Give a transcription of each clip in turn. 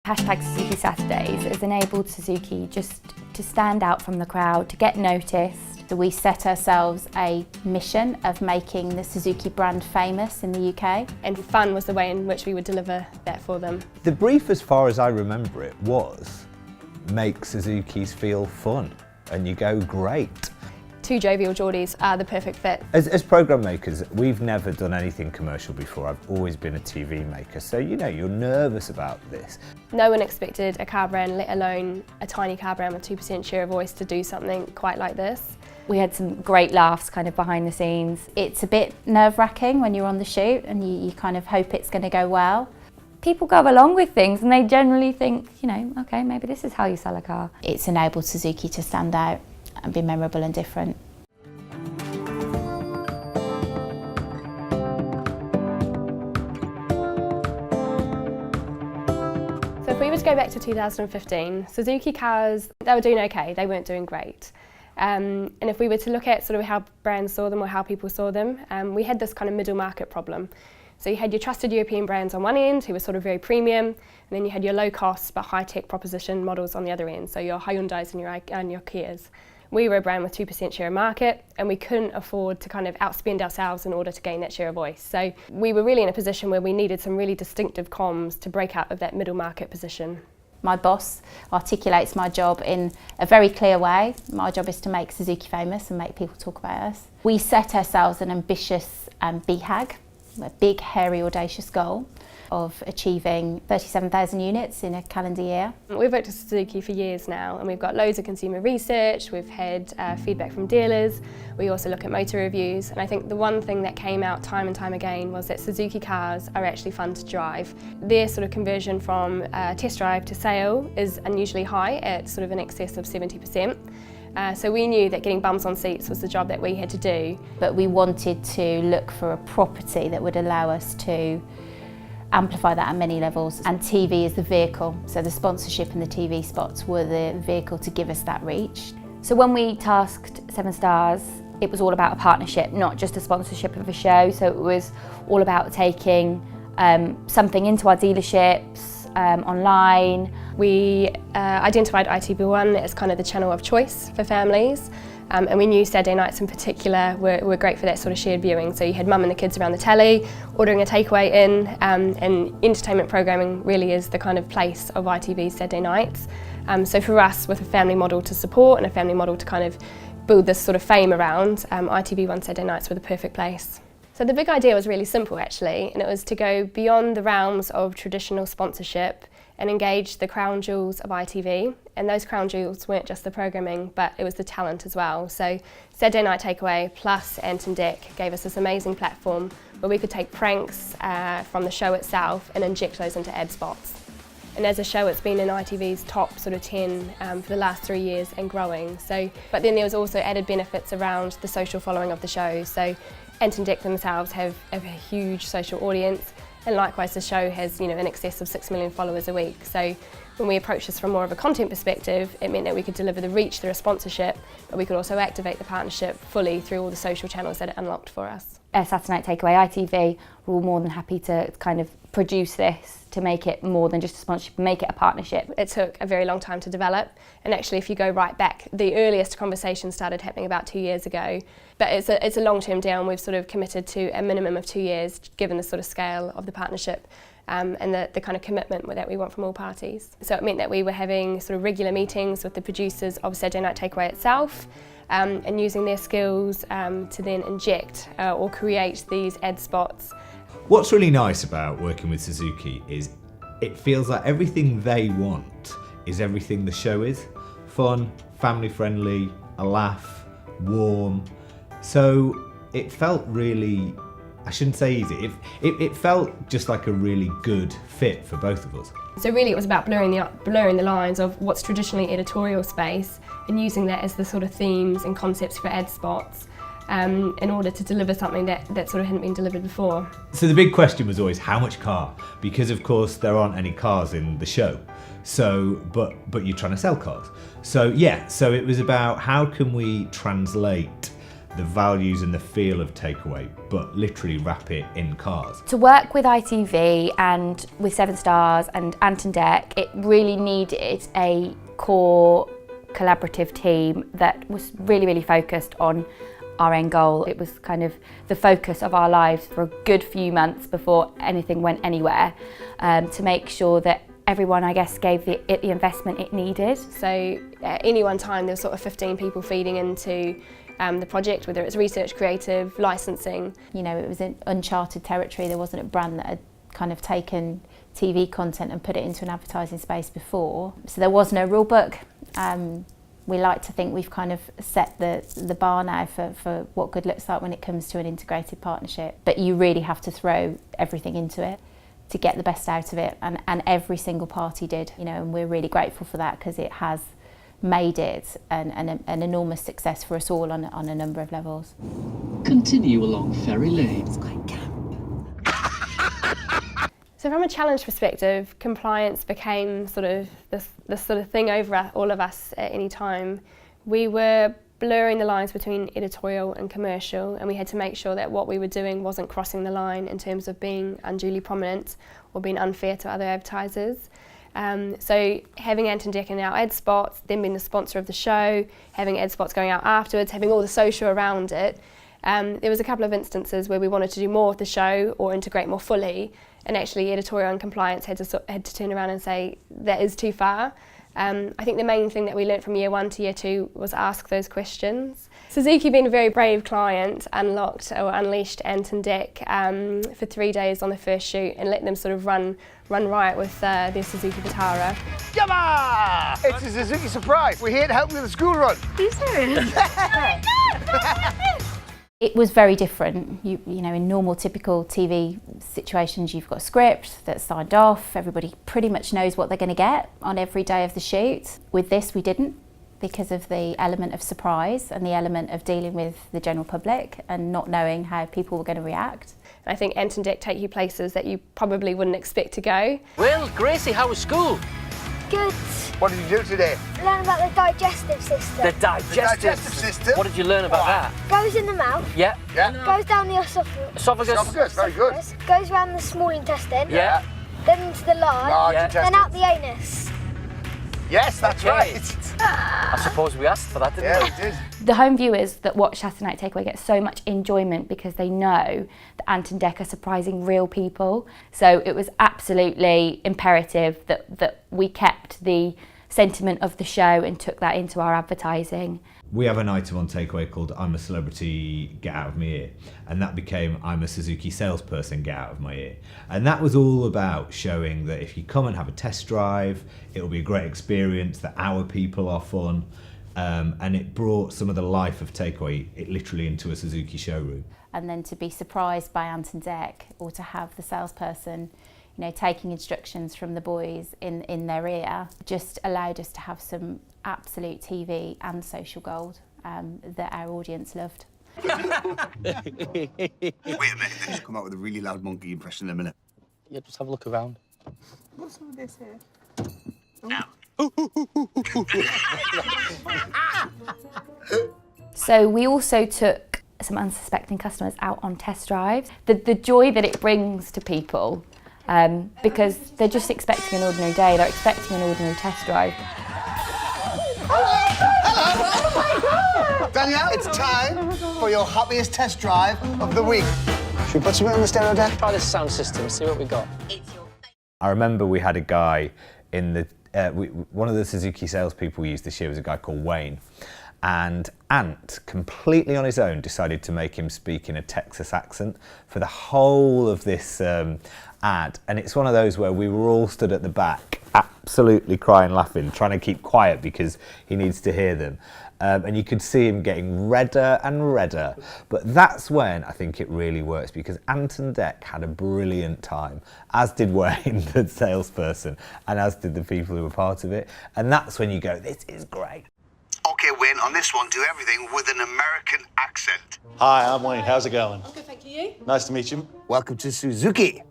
Hashtag Suzuki Saturdays has enabled Suzuki just to stand out from the crowd, to get noticed. We set ourselves a mission of making the Suzuki brand famous in the UK. And fun was the way in which we would deliver that for them. The brief, as far as I remember it, was make Suzukis feel fun, and you go, great. Two jovial Geordies are the perfect fit. As programme makers, we've never done anything commercial before. I've always been a TV maker, so you know, you're nervous about this. No one expected a car brand, let alone a tiny car brand with 2% share of voice, to do something quite like this. We had some great laughs kind of behind the scenes. It's a bit nerve-wracking when you're on the shoot and you kind of hope it's going to go well. People go along with things and they generally think, you know, okay, maybe this is how you sell a car. It's enabled Suzuki to stand out and be memorable and different. So if we were to go back to 2015, Suzuki cars, they were doing okay, they weren't doing great. And if we were to look at sort of how brands saw them or how people saw them, we had this kind of middle market problem. So you had your trusted European brands on one end, who were sort of very premium, and then you had your low cost but high tech proposition models on the other end, so your Hyundais and your Kias. We were a brand with 2% share of market, and we couldn't afford to kind of outspend ourselves in order to gain that share of voice. So we were really in a position where we needed some really distinctive comms to break out of that middle market position. My boss articulates my job in a very clear way. My job is to make Suzuki famous and make people talk about us. We set ourselves an ambitious BHAG, a big, hairy, audacious goal of achieving 37,000 units in a calendar year. We've worked with Suzuki for years now, and we've got loads of consumer research, we've had feedback from dealers, we also look at motor reviews, and I think the one thing that came out time and time again was that Suzuki cars are actually fun to drive. Their sort of conversion from test drive to sale is unusually high, at sort of in excess of 70%. So we knew that getting bums on seats was the job that we had to do. But we wanted to look for a property that would allow us to amplify that at many levels, and TV is the vehicle. So the sponsorship and the TV spots were the vehicle to give us that reach. So when we tasked Seven Stars, it was all about a partnership, not just a sponsorship of a show. So it was all about taking something into our dealerships, online. We identified ITV1 as kind of the channel of choice for families, and we knew Saturday nights in particular were great for that sort of shared viewing. So you had mum and the kids around the telly, ordering a takeaway in, and entertainment programming really is the kind of place of ITV's Saturday nights. So for us, with a family model to support and a family model to kind of build this sort of fame around, ITV1 Saturday nights were the perfect place. So the big idea was really simple actually, and it was to go beyond the realms of traditional sponsorship and engage the crown jewels of ITV. And those crown jewels weren't just the programming, but it was the talent as well. So Saturday Night Takeaway plus Ant and Dec gave us this amazing platform where we could take pranks from the show itself and inject those into ad spots. And as a show, it's been in ITV's top sort of 10 for the last 3 years and growing. So, but then there was also added benefits around the social following of the show. So Ant and Dec themselves have a huge social audience, and likewise the show has, you know, in excess of 6 million followers a week. So when we approached this from more of a content perspective, it meant that we could deliver the reach through a sponsorship, but we could also activate the partnership fully through all the social channels that it unlocked for us. Saturday Night Takeaway, ITV, were all more than happy to kind of produce this, to make it more than just a sponsorship, make it a partnership. It took a very long time to develop, and actually if you go right back, the earliest conversation started happening about 2 years ago. But it's a long-term deal, and we've sort of committed to a minimum of 2 years, given the sort of scale of the partnership and the kind of commitment that we want from all parties. So it meant that we were having sort of regular meetings with the producers of Saturday Night Takeaway itself, and using their skills to then inject or create these ad spots. What's really nice about working with Suzuki is it feels like everything they want is everything the show is. Fun, family friendly, a laugh, warm. So it felt really, I shouldn't say easy, it felt just like a really good fit for both of us. So really it was about blurring the lines of what's traditionally editorial space and using that as the sort of themes and concepts for ad spots. In order to deliver something that sort of hadn't been delivered before. So the big question was always how much car? Because of course there aren't any cars in the show. So, but you're trying to sell cars. So yeah, so it was about how can we translate the values and the feel of Takeaway, but literally wrap it in cars. To work with ITV and with Seven Stars and Ant and Dec, it really needed a core collaborative team that was really, really focused on our end goal. It was kind of the focus of our lives for a good few months before anything went anywhere, to make sure that everyone, I guess, gave it the investment it needed. So at any one time there was sort of 15 people feeding into the project, whether it's research, creative, licensing. You know, it was in uncharted territory. There wasn't a brand that had kind of taken TV content and put it into an advertising space before. So there was no rule book. We like to think we've kind of set the bar now for what good looks like when it comes to an integrated partnership. But you really have to throw everything into it to get the best out of it, and every single party did, you know, and we're really grateful for that because it has made it an enormous success for us all on a number of levels. Continue along Ferry Lane. It's quite camp. So from a challenge perspective, compliance became sort of this sort of thing over all of us at any time. We were blurring the lines between editorial and commercial, and we had to make sure that what we were doing wasn't crossing the line in terms of being unduly prominent or being unfair to other advertisers. So having Ant and Dec in our ad spots, then being the sponsor of the show, having ad spots going out afterwards, having all the social around it, there was a couple of instances where we wanted to do more of the show or integrate more fully, and actually editorial and compliance had to turn around and say that is too far. I think the main thing that we learnt from year 1 to year 2 was ask those questions. Suzuki, being a very brave client, unlocked or unleashed Ant and Dec for 3 days on the first shoot and let them sort of run riot with their Suzuki Vitara. Yamma! It's a Suzuki surprise. We're here to help you with the school run. Are you serious? It was very different. You know, in normal, typical TV situations, you've got a script that's signed off. Everybody pretty much knows what they're going to get on every day of the shoot. With this, we didn't, because of the element of surprise and the element of dealing with the general public and not knowing how people were going to react. I think Ant and Dec take you places that you probably wouldn't expect to go. Well, Gracie, how was school? Good. What did you do today? Learn about the digestive system. The digestive system? What did you learn about that? Goes in the mouth. Yeah. Yeah. Goes down the esophagus. Esophagus. Very good. Goes around the small intestine. Yeah. Then into the large. Yeah. Then out the anus. Yes, that's Okay. right. I suppose we asked for that, didn't Yeah, we? we did. The home viewers that watch Saturday Night Takeaway get so much enjoyment because they know that Ant and Dec are surprising real people. So it was absolutely imperative that we kept the sentiment of the show and took that into our advertising. We have an item on Takeaway called I'm a Celebrity, Get Out of My Ear, and that became I'm a Suzuki Salesperson, Get Out of My Ear. And that was all about showing that if you come and have a test drive, it'll be a great experience, that our people are fun, and it brought some of the life of Takeaway literally into a Suzuki showroom. And then to be surprised by Ant and Dec, or to have the salesperson, you know, taking instructions from the boys in their ear, just allowed us to have some absolute TV and social gold that our audience loved. Wait a minute, they just come out with a really loud monkey impression in a minute. Yeah, just have a look around. What's all this here? So we also took some unsuspecting customers out on test drives. The joy that it brings to people, because they're just expecting an ordinary day, they're expecting an ordinary test drive. Danielle, it's time for your happiest test drive of the week. Should we put something on the stereo deck? Try this sound system, see what we got. I remember we had a guy in the one of the Suzuki salespeople we used this year was a guy called Wayne, and Ant, completely on his own, decided to make him speak in a Texas accent for the whole of this ad. And it's one of those where we were all stood at the back, absolutely crying, laughing, trying to keep quiet because he needs to hear them. And you could see him getting redder and redder. But that's when I think it really works, because Ant and Dec had a brilliant time, as did Wayne, the salesperson, and as did the people who were part of it. And that's when you go, this is great. Okay, Wayne, on this one, do everything with an American accent. Hi, I'm Wayne. How's it going? I'm good, thank you. Nice to meet you. Welcome to Suzuki.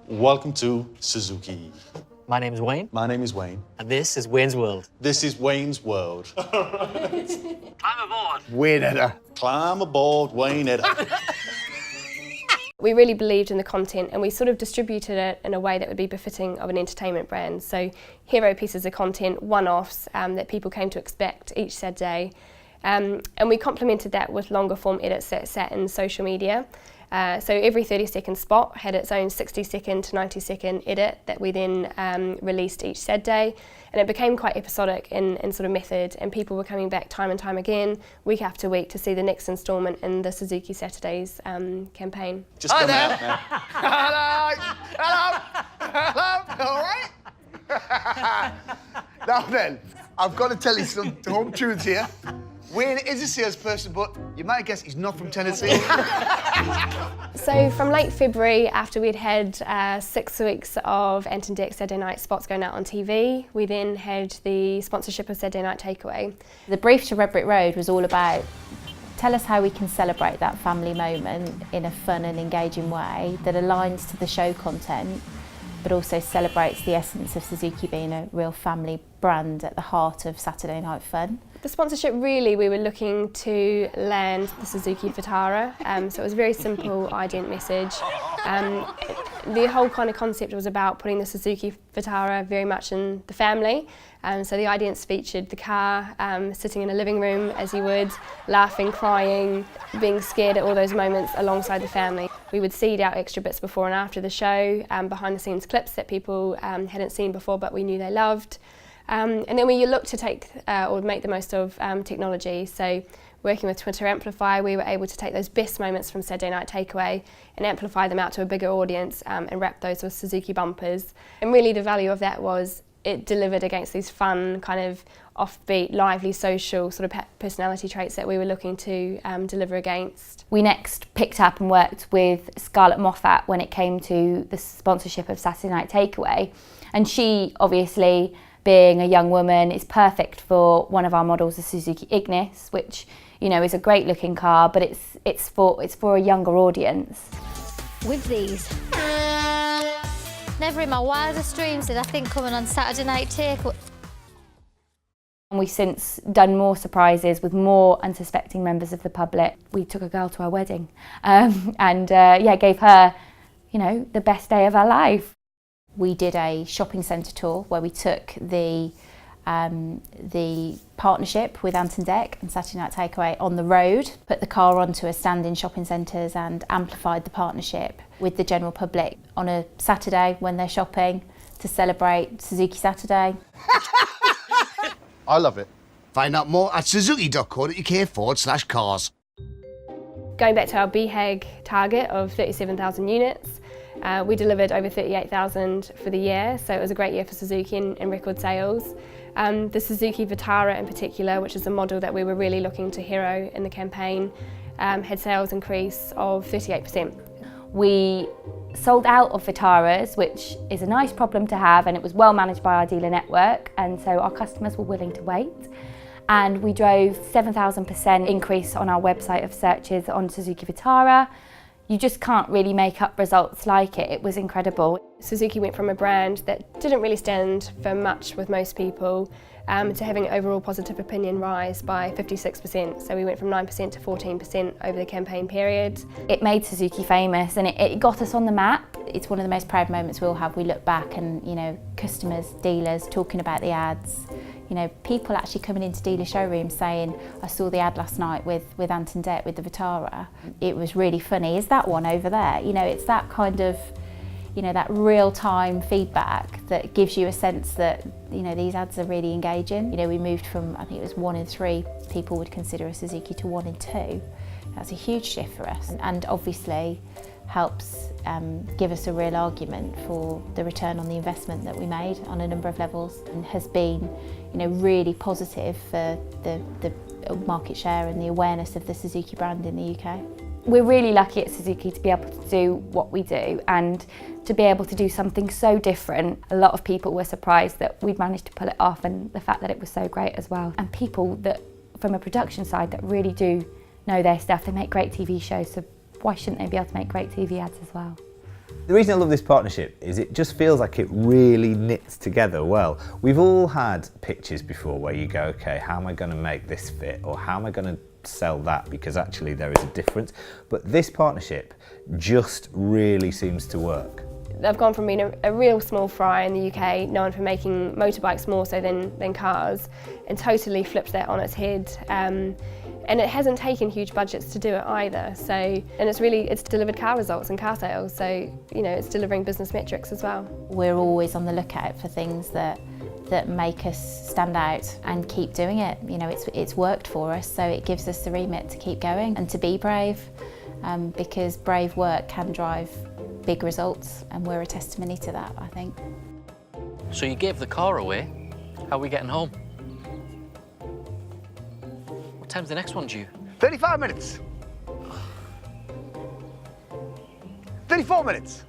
Welcome to Suzuki. My name is Wayne. My name is Wayne. And this is Wayne's World. This is Wayne's World. Climb aboard. Wayne Edda. Climb aboard, Wayne Edda. We really believed in the content and we sort of distributed it in a way that would be befitting of an entertainment brand. So hero pieces of content, one-offs that people came to expect each Saturday. And we complemented that with longer form edits that sat in social media. So every 30-second spot had its own 60-second to 90-second edit that we then released each Saturday. And it became quite episodic in sort of method, and people were coming back time and time again, week after week, to see the next instalment in the Suzuki Saturdays campaign. Just coming out now. Hello, all right? Now then, I've got to tell you some home truths here. Wayne is a salesperson, but you might guess he's not from Tennessee. So from late February, after we'd had 6 weeks of Ant and Dec Saturday night spots going out on TV, we then had the sponsorship of Saturday Night Takeaway. The brief to Red Brick Road was all about tell us how we can celebrate that family moment in a fun and engaging way that aligns to the show content, but also celebrates the essence of Suzuki being a real family brand at the heart of Saturday night fun. The sponsorship, really, we were looking to land the Suzuki Vitara, so it was a very simple ident message. The whole kind of concept was about putting the Suzuki Vitara very much in the family. So the idents featured the car, sitting in a living room as you would, laughing, crying, being scared at all those moments alongside the family. We would seed out extra bits before and after the show, behind the scenes clips that people hadn't seen before but we knew they loved. And then we looked to take or make the most of technology. So working with Twitter Amplify, we were able to take those best moments from Saturday Night Takeaway and amplify them out to a bigger audience and wrap those with Suzuki bumpers. And really the value of that was it delivered against these fun, kind of offbeat, lively, social sort of personality traits that we were looking to deliver against. We next picked up and worked with Scarlett Moffat when it came to the sponsorship of Saturday Night Takeaway. And she, obviously, being a young woman, is perfect for one of our models, the Suzuki Ignis, which, you know, is a great looking car, but it's for a younger audience. With these. Never in my wildest dreams did I think coming on Saturday Night Takeaway. And we've since done more surprises with more unsuspecting members of the public. We took a girl to our wedding and gave her, you know, the best day of her life. We did a shopping centre tour where we took the partnership with Ant and Dec and Saturday Night Takeaway on the road, put the car onto a stand in shopping centres and amplified the partnership with the general public on a Saturday when they're shopping to celebrate Suzuki Saturday. I love it. Find out more at suzuki.co.uk/cars. Going back to our BHAG target of 37,000 units, we delivered over 38,000 for the year, so it was a great year for Suzuki in record sales. The Suzuki Vitara in particular, which is a model that we were really looking to hero in the campaign, had sales increase of 38%. We sold out of Vitaras, which is a nice problem to have, and it was well managed by our dealer network, and so our customers were willing to wait. And we drove 7,000% increase on our website of searches on Suzuki Vitara. You just can't really make up results like it. It was incredible. Suzuki went from a brand that didn't really stand for much with most people to having overall positive opinion rise by 56%. So we went from 9% to 14% over the campaign period. It made Suzuki famous and it got us on the map. It's one of the most proud moments we'll have. We look back and, you know, customers, dealers talking about the ads. You know, people actually coming into dealer showrooms saying, I saw the ad last night with Ant and Dec with the Vitara. It was really funny. Is that one over there? You know, it's that kind of, you know, that real-time feedback that gives you a sense that, you know, these ads are really engaging. You know, we moved from, I think it was 1 in 3 people would consider a Suzuki to 1 in 2. That's a huge shift for us, and obviously helps give us a real argument for the return on the investment that we made on a number of levels, and has been, you know, really positive for the market share and the awareness of the Suzuki brand in the UK. We're really lucky at Suzuki to be able to do what we do and to be able to do something so different. A lot of people were surprised that we'd managed to pull it off, and the fact that it was so great as well. And people that, from a production side, that really do know their stuff. They make great TV shows, so why shouldn't they be able to make great TV ads as well? The reason I love this partnership is it just feels like it really knits together well. We've all had pitches before where you go, okay, how am I going to make this fit, or how am I going to sell that, because actually there is a difference. But this partnership just really seems to work. They've gone from being a real small fry in the UK, known for making motorbikes more so than cars, and totally flipped that on its head. And it hasn't taken huge budgets to do it either. So, and it's delivered car results and car sales. So, you know, it's delivering business metrics as well. We're always on the lookout for things that make us stand out and keep doing it. You know, it's worked for us, so it gives us the remit to keep going and to be brave, because brave work can drive big results, and we're a testimony to that, I think. So you gave the car away. How are we getting home? What time's the next one due? 35 minutes. 34 minutes.